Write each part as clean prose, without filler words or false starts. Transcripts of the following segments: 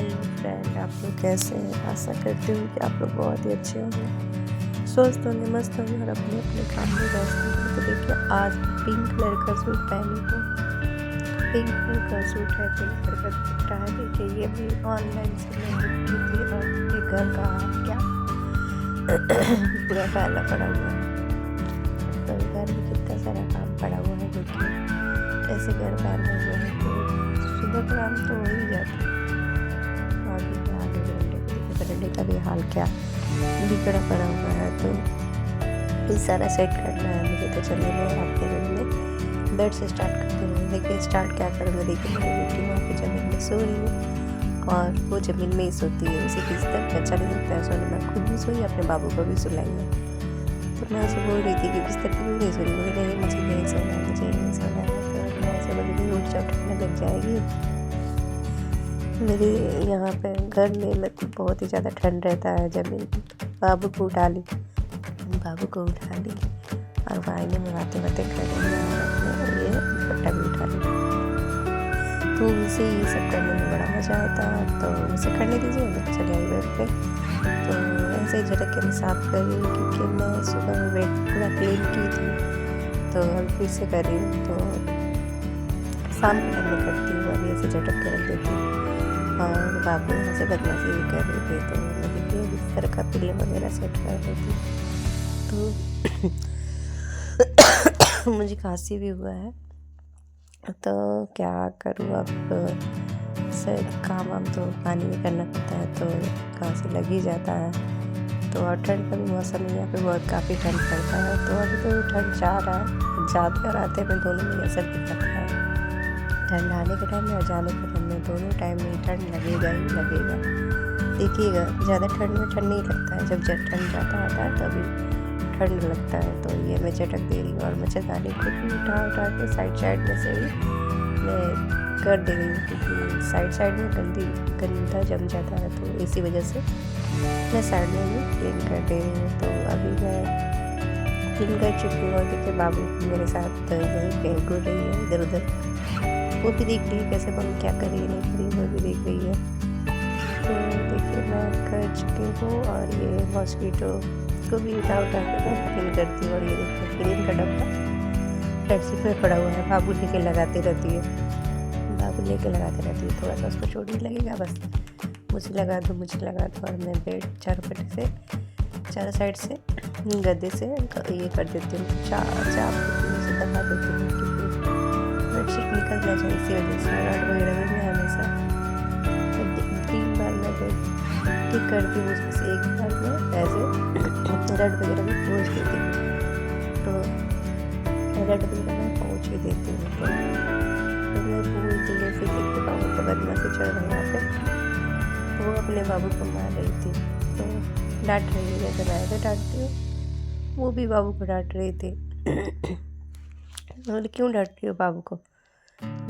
Hello friend, आप लोग कैसे हैं? आशा करती हूँ कि आप लोग बहुत ही अच्छे होंगे, स्वस्थ होंगे, मस्त होंगे और अपने अपने काम में व्यस्त होंगे। तो देखिए, आज पिंक कलर का सूट पहनी हूँ। पिंक कलर का सूट है, पिंक कलर का दुपट्टा है। देखिए, ये भी ऑनलाइन से मैंने की थी और ये घर का हाल क्या पूरा फैला पड़ा हुआ है। तो घर में कितना सारा काम पड़ा हुआ है। देखिए कैसे घर फैला हुआ है। तो सुबह का काम तो हो ही जाता है। आगे बरंडे का भी हाल क्या बिगड़ा पड़ा हुआ है। तो ये सारा सेट करना है मुझे। तो चलिए मैं अपने रूम में बेड से स्टार्ट करती हूँ। देखिए स्टार्ट क्या करूँगा। देखिए मेरी बेटी वहाँ पे ज़मीन में सो रही है और वो ज़मीन में ही सोती है। उसी बिस्तर पे अच्छा नहीं लगता है सोने में। खुद भी सोई, अपने बाबू को भी सुलाई है। तो मैं उसे बोल रही थी कि बिस्तर पर क्यों नहीं सो रही। बोली नहीं, मुझे यही सोना है, मुझे यही सोना है। तो मैं ऐसे बोली उठ जाओ, ठंड लग जाएगी। मेरे यहाँ पे घर में मतलब बहुत ही ज़्यादा ठंड रहता है। ज़मीन बाबू को उठा ली और वाइने में बातें कर रही है और ये दुपट्टा भी उठा ली। तो उसे ये सब करने में बड़ा मज़ा आता है। तो उसे करने दीजिए, तो चले आई बेड पे। तो ऐसे ही झटक के मैं साफ़ कर रही हूँ क्योंकि मैं सुबह में बेड पूरा क्लीन की थी। तो अब फिर से कर रही हूँ। तो शाम के टाइम में करती हूँ। अभी ऐसे झटक के रख देती हूँ। और बाबू यहाँ से बदमाशी भी कर रही थी। तो मैं देखिए बिस्तर का पिल्ले वगैरह सेट कर रही थी। तो मुझे खांसी भी हुआ है। तो क्या करूँ अब, से काम वाम तो पानी में करना पड़ता है। तो खांसी लग ही जाता है। तो और ठंड का भी मौसम है, यहाँ पे बहुत काफ़ी ठंड पड़ता है। तो अभी तो ठंड जा रहा है, जाते और आते में दोनों में असर दिखता है। ठंड आने के टाइम में और जाने के टाइम में दोनों टाइम में ठंड लगेगा ही लगेगा। देखिएगा ज़्यादा ठंड में ठंड नहीं लगता है, जब ठंड जाता आता है तभी ठंड लगता है। तो ये मैं झटक दे रही हूँ और मच्छरदानी खुद भी उठा के साइड में से ही मैं कर दे रही हूँ क्योंकि साइड में गंदा जम जाता है। तो इसी वजह से मैं साइड में भी क्लीन कर दे रही हूँ। तो अभी मैं क्लीन कर चुकी हूँ और देखिए बाबू मेरे साथ यहीं पे घूर रही है इधर उधर। वो भी देख रही है कैसे मम्मी क्या कर रही है, नहीं कर रही, वो भी देख रही है। तो देखिए मैं कर चुकी हूँ और ये मॉस्किटो को भी उठा के क्लीन करती हूँ। और ये देखिए क्लीन का डब्बा बेडशीट में पड़ा हुआ है। बाबू लेके लगाती रहती है। थोड़ा सा उसको चोट नहीं लगेगा, बस मुझे लगा दो और मैं बेड चारों साइड से गद्दे से ये कर देती हूँ, चाप से दबा देती हूँ क्योंकि बेडशीट निकल जाए। इसी वजह से रड वगैरह भी मैं हमेशा 3 बार मैं ठीक करती हूँ। उसमें से 1 बार मैं ऐसे रड वगैरह भी पोंछ देती हूँ। तो रड वगैरह मैं पोंछ ही देती हूँ। तो मैं पूछती हूँ फिर देखते बाबू का बदमाशी चढ़ रहा है यहाँ पे। वो अपने बाबू को मार रही थी। तो डांट रही है, जैसे मैं ऐसे डांटती हूँ वो भी बाबू को डांट रही थी। बोले क्यों डांट रही हो बाबू को,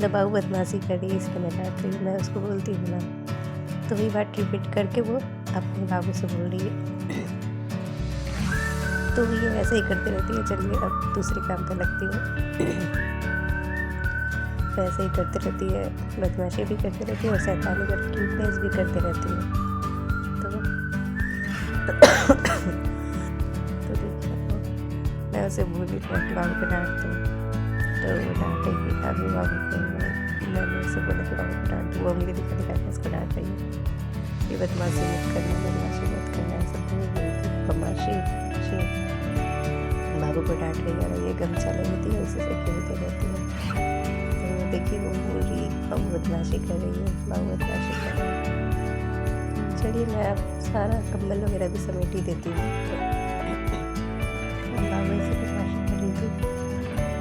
जब बाबू बदमाशी कर रही है इसलिए मैं डांट रही हूँ, मैं उसको बोलती हूँ ना। तो वही बात रिपीट करके वो अपने बाबू से बोल रही है। तो ये ऐसे ही करती रहती है। चलिए अब दूसरे काम पे लगती हूँ। ऐसे ही करती रहती है, बदमाशी भी करती रहती है और शैतानी करके क्यूटनेस भी करती रहती है। तो देखिए मैं उसे बोली कि बाबू को डांट दूँ। तो वो डांटेगी। अभी बाबू को मैंने उसे बोला कि बाबू को डांट दूँ। वो उंगली दिखा के उसको डांट रही है, ये बदमाशी मत करना ऐसा बोल रही थी। बदमाशी बाबू को डांट रही है और ये गमछा ले लेती है, उसी से खेलते रहती है। तो देखिए वो बोल रही है बाबू बदमाशी कर रही है। चलिए मैं अब सारा कंबल वगैरह भी समेट ही देती हूँ। तो बाबू ऐसे बदमाशी कर रही थी,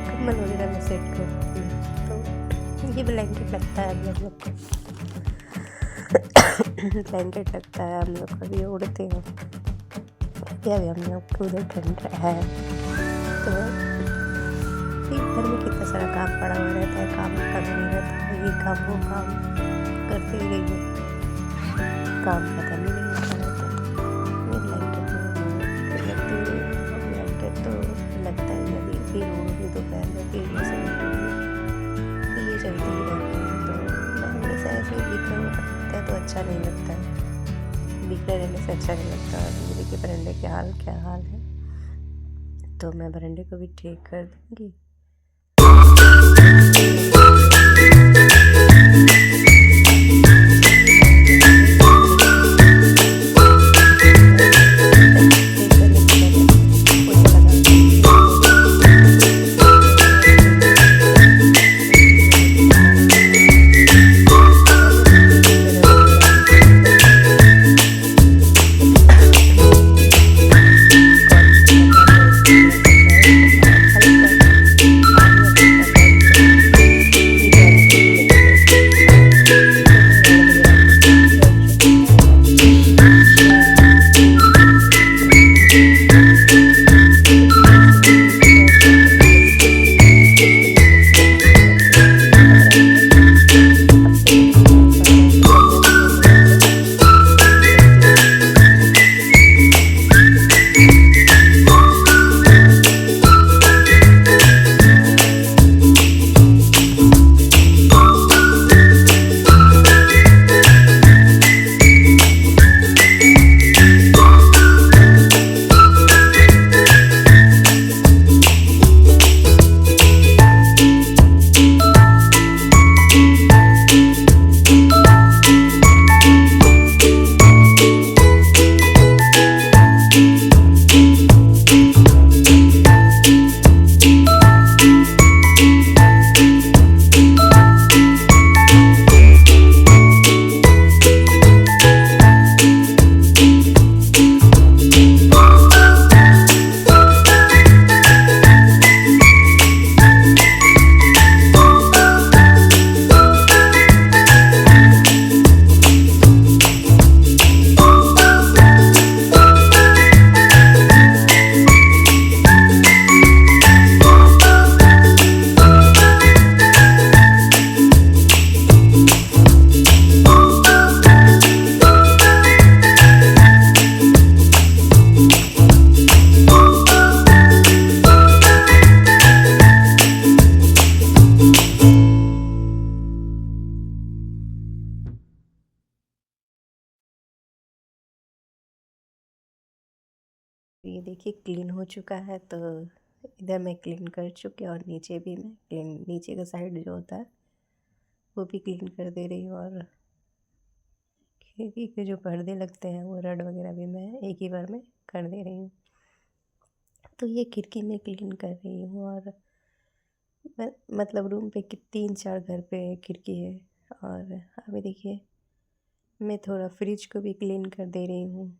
कंबल वगैरह मैं सेट कर देती हूँ। तो ये ब्लैंकेट लगता है हम लोग को। ब्लैंकेट लगता है हम लोग कभी उड़ते हैं क्या भी हम लोग को उधर ठंड है। तो घर में कितना सारा काम पड़ा हुआ रहता है, काम कभी नहीं रहता है। ये काम वो काम करते ही रहिए, काम खत्म ही नहीं होता रहता। ये ब्लैंकेट तो लगता ही अभी फिर उड़ूँगी दोपहर में, फिर ये समेटूँगी, ये चलते ही रहते हैं। तो मैं हमेशा ऐसे ही बिखरा हुआ करता है तो अच्छा अच्छा नहीं लगता है, बिखरे रहने से अच्छा नहीं लगता। और ये देखिए बरंडे के क्या हाल है। तो मैं बरंडे को भी ठीक कर दूँगी। ये देखिए क्लीन हो चुका है। तो इधर मैं क्लीन कर चुकी और नीचे भी मैं क्लीन, नीचे का साइड जो होता है वो भी क्लीन कर दे रही हूँ। और खिड़की के जो पर्दे लगते हैं वो रड वगैरह भी मैं एक ही बार में कर दे रही हूँ। तो ये खिड़की में क्लीन कर रही हूँ। और मतलब रूम पे 3-4 घर पे खिड़की है। और अभी देखिए मैं थोड़ा फ्रिज को भी क्लीन कर दे रही हूँ।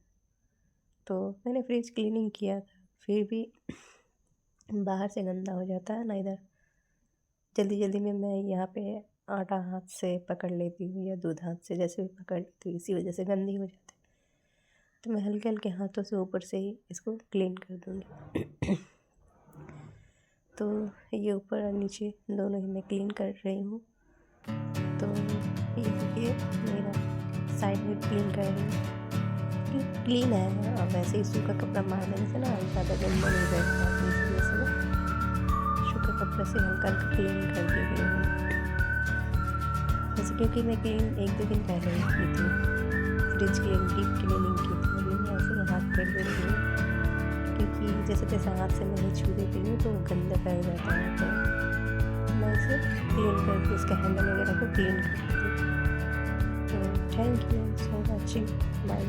तो मैंने फ्रिज क्लीनिंग किया था, फिर भी बाहर से गंदा हो जाता है ना। इधर जल्दी जल्दी में मैं यहाँ पे आटा हाथ से पकड़ लेती हूँ या दूध हाथ से, जैसे भी पकड़ लेती हूँ, इसी वजह से गंदी हो जाती है। तो मैं हल्के हल्के हाथों से ऊपर से ही इसको क्लीन कर दूँगी। तो ये ऊपर और नीचे दोनों ही मैं क्लीन कर रही हूँ। तो ये देखिए मेरा साइड में क्लीन कर रही हूँ, क्लीन है। और वैसे ही सूखा कपड़ा मार देने से ना ज़्यादा गंदा नहीं रहता, तो इस वजह से मैं सूखा कपड़ा से हल्का हल्का क्लीन कर दे रही हूँ। वैसे क्योंकि मैं क्लीन 1-2 दिन पहले ही की थी, फ्रिज क्लीन डीप क्लीनिंग की थी। अभी मैं ऐसे ही हाथ कर दे रही हूँ, क्योंकि जैसे तैसे हाथ से नहीं छू देती हूँ तो गंदा कर जाता है। तो मैं इसे क्लीन करके इसका हैंडल वगैरह को क्लीन कर देती हूँ। तो thank you so much, bye.